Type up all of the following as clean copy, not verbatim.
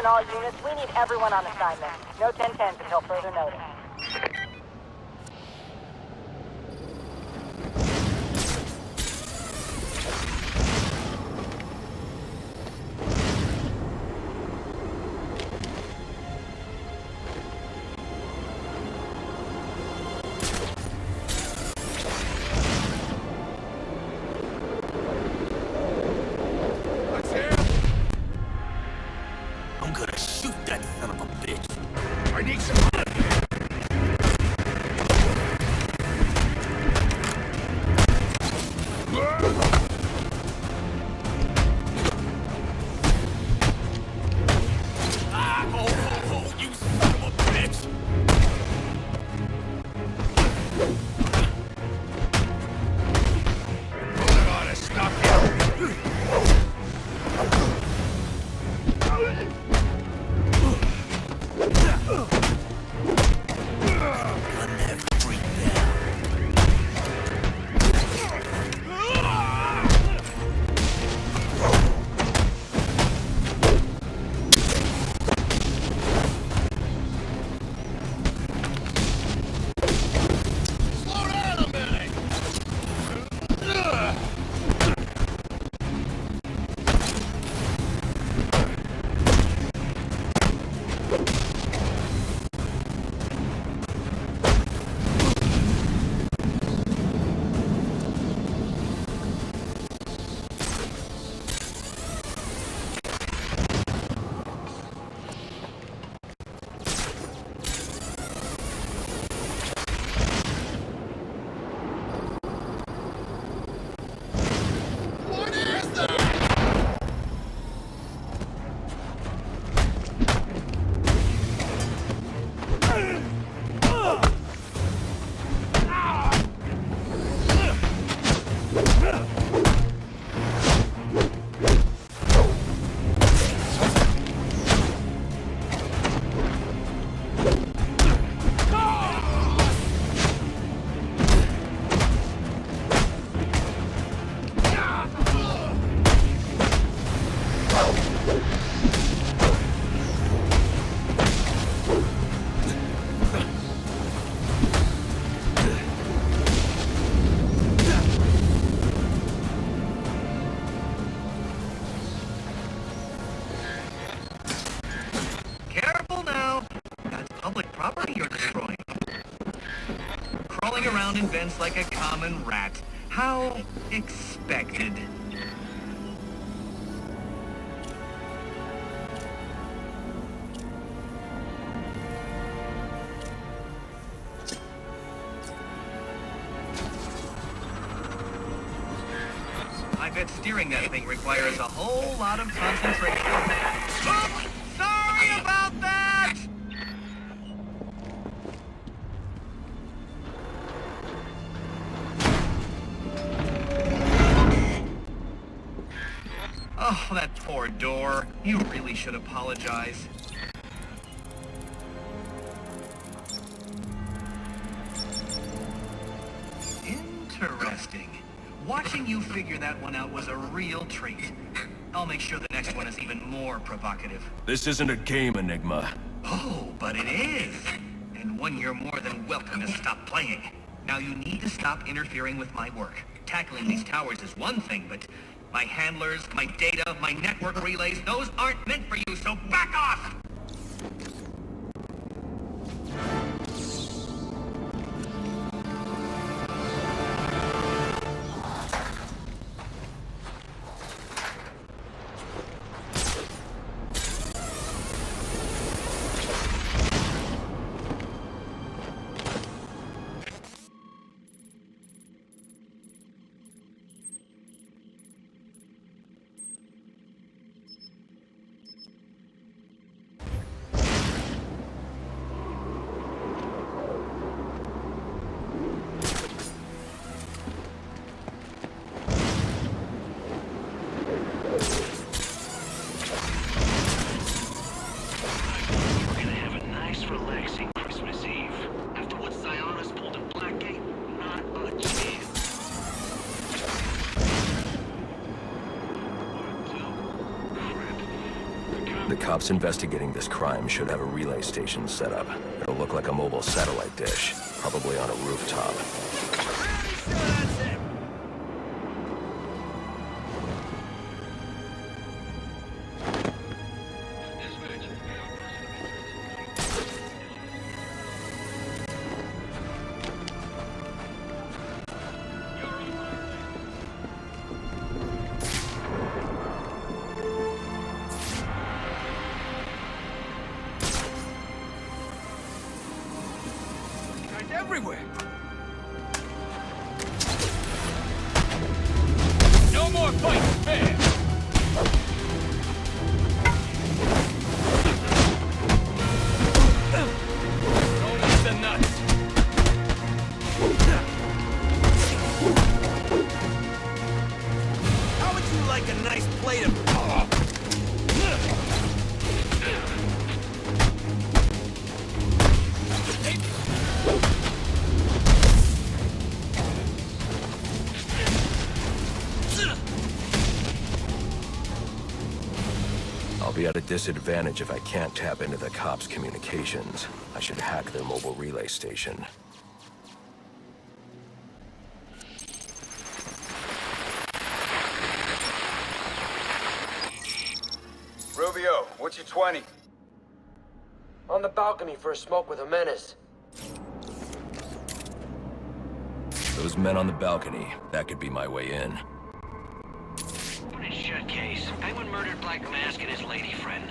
Attention all units, we need everyone on assignment. No 10-10s until further notice. In vents like a common rat. How expected. I bet steering that thing requires a whole lot of concentration. Oops! Sorry about that! Oh, that poor door. You really should apologize. Interesting. Watching you figure that one out was a real treat. I'll make sure the next one is even more provocative. This isn't a game, Enigma. Oh, but it is. And one you're more than welcome to stop playing. Now you need to stop interfering with my work. Tackling these towers is one thing, but my handlers, my data, my network relays, those aren't meant for you, so back off! cops investigating this crime should have a relay station set up. It'll look like a mobile satellite dish, probably on a rooftop. Everywhere. No more fighting fair. Don't eat the nuts. How would you like a nice plate of... I'll be at a disadvantage if I can't tap into the cops' communications. I should hack their mobile relay station. Rubio, what's your 20? On the balcony for a smoke with a menace. Those men on the balcony, that could be my way in. What a shut case. Penguin murdered Blackmask and his lady friend.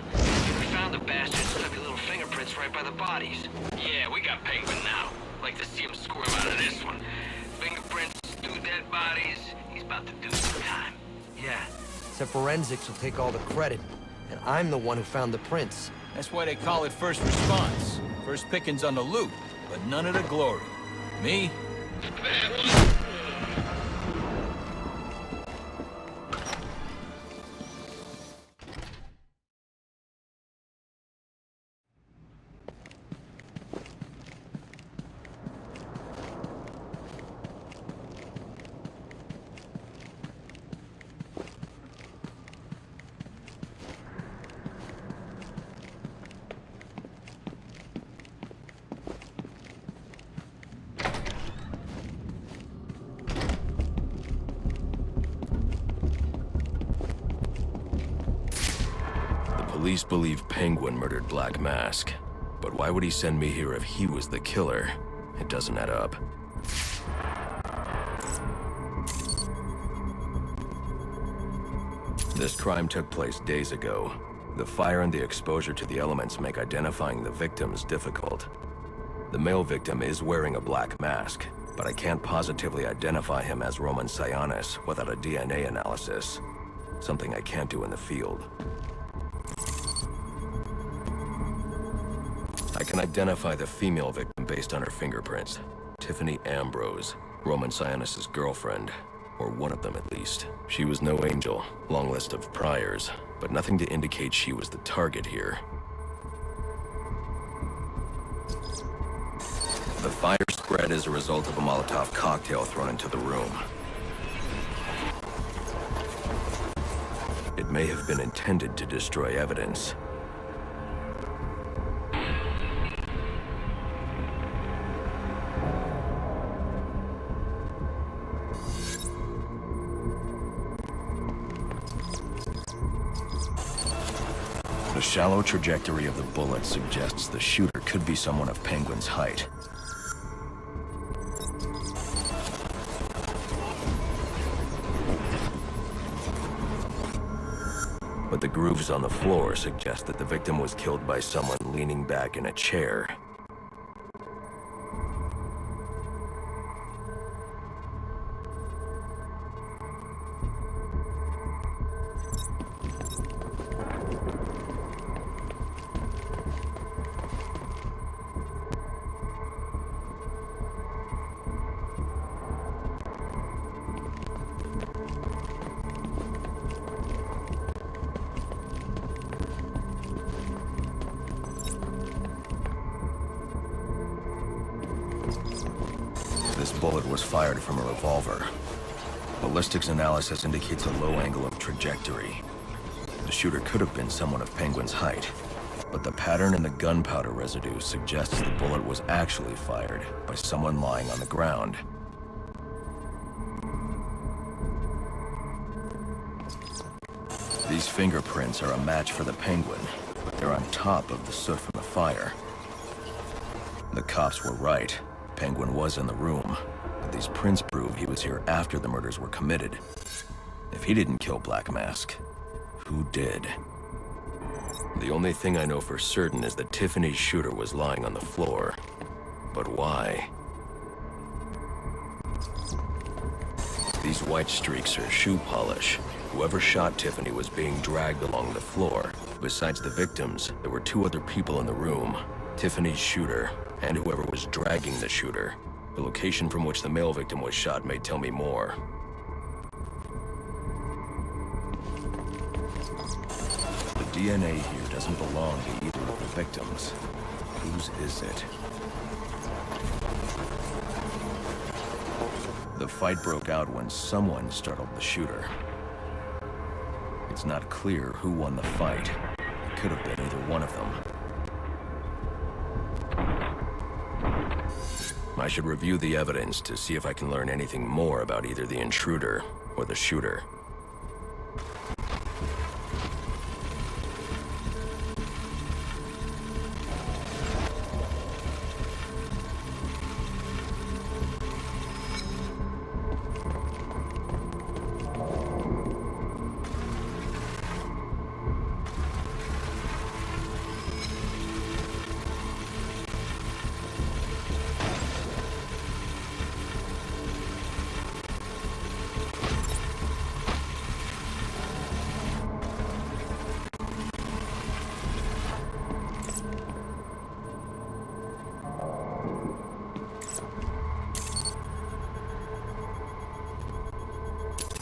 We found the bastard's stubby little fingerprints right by the bodies. Yeah, we got Penguin now. Like to see him squirm out of this one. Fingerprints, 2 dead bodies. He's about to do some time. Yeah, except forensics will take all the credit. And I'm the one who found the prints. That's why they call it first response. First pickings on the loot, but none of the glory. Me? Police believe Penguin murdered Black Mask. But why would he send me here if he was the killer? It doesn't add up. This crime took place days ago. The fire and the exposure to the elements make identifying the victims difficult. The male victim is wearing a black mask, but I can't positively identify him as Roman Sionis without a DNA analysis. Something I can't do in the field. I can identify the female victim based on her fingerprints. Tiffany Ambrose, Roman Sionis' girlfriend. Or one of them at least. She was no angel, long list of priors, but nothing to indicate she was the target here. The fire spread as a result of a Molotov cocktail thrown into the room. It may have been intended to destroy evidence. The shallow trajectory of the bullet suggests the shooter could be someone of Penguin's height. But the grooves on the floor suggest that the victim was killed by someone leaning back in a chair. This bullet was fired from a revolver. Ballistics analysis indicates a low angle of trajectory. The shooter could have been someone of Penguin's height, but the pattern in the gunpowder residue suggests the bullet was actually fired by someone lying on the ground. These fingerprints are a match for the Penguin, but they're on top of the soot from the fire. The cops were right. Penguin was in the room, but these prints prove he was here after the murders were committed. If he didn't kill Blackmask, who did? The only thing I know for certain is that Tiffany's shooter was lying on the floor. But why? These white streaks are shoe polish. Whoever shot Tiffany was being dragged along the floor. Besides the victims, there were two other people in the room. Tiffany's shooter, and whoever was dragging the shooter. The location from which the male victim was shot may tell me more. The DNA here doesn't belong to either of the victims. Whose is it? The fight broke out when someone startled the shooter. It's not clear who won the fight. It could have been either one of them. I should review the evidence to see if I can learn anything more about either the intruder or the shooter.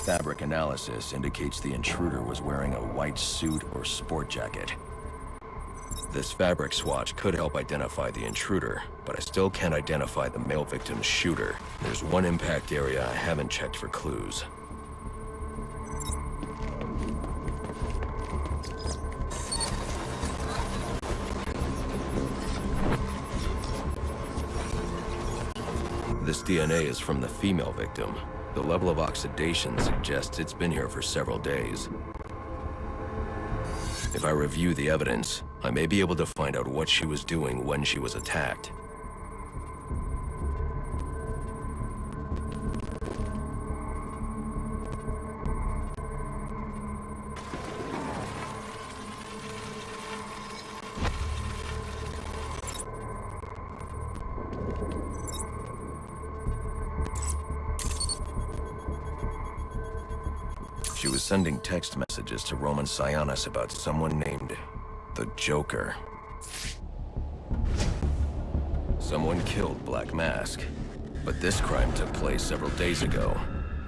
Fabric analysis indicates the intruder was wearing a white suit or sport jacket. This fabric swatch could help identify the intruder, but I still can't identify the male victim's shooter. There's one impact area I haven't checked for clues. This DNA is from the female victim. The level of oxidation suggests it's been here for several days. If I review the evidence, I may be able to find out what she was doing when she was attacked. She was sending text messages to Roman Sionis about someone named the Joker. Someone killed Blackmask, but this crime took place several days ago,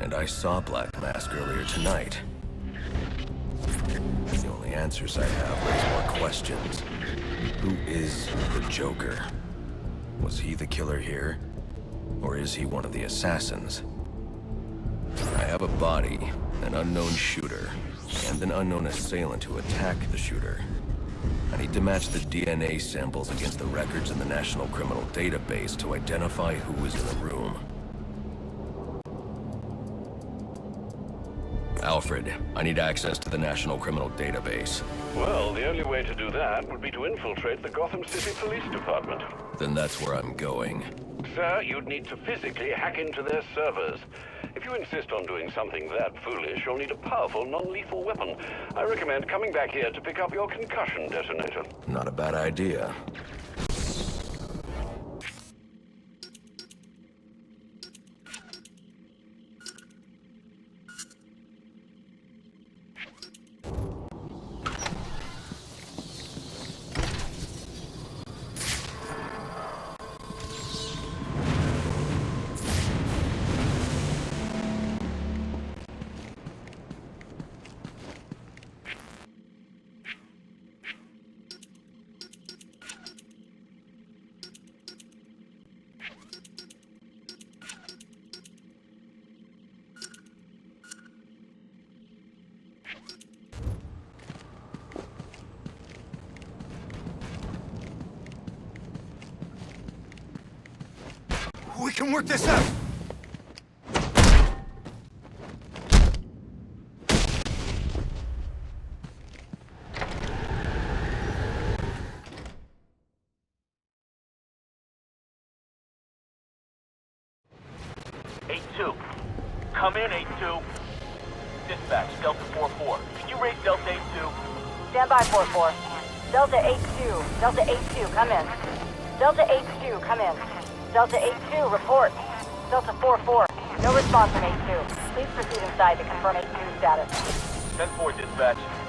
and I saw Blackmask earlier tonight. The only answers I have raise more questions. Who is the Joker? Was he the killer here? Or is he one of the assassins? I have a body, an unknown shooter, and an unknown assailant who attacked the shooter. I need to match the DNA samples against the records in the National Criminal Database to identify who was in the room. Alfred, I need access to the National Criminal Database. Well, the only way to do that would be to infiltrate the Gotham City Police Department. Then that's where I'm going. Sir, you'd need to physically hack into their servers. If you insist on doing something that foolish, you'll need a powerful, non-lethal weapon. I recommend coming back here to pick up your concussion detonator. Not a bad idea. We can work this out! Come in, 8-2. Dispatch, Delta 4-4. Can you raise Delta 8-2? Stand by, 4-4. Delta 8-2. Delta 8-2, come in. Delta 8-2, come in. Delta 8-2, report. Delta 4-4. No response from 8-2. Please proceed inside to confirm 8-2 status. 10-4, dispatch.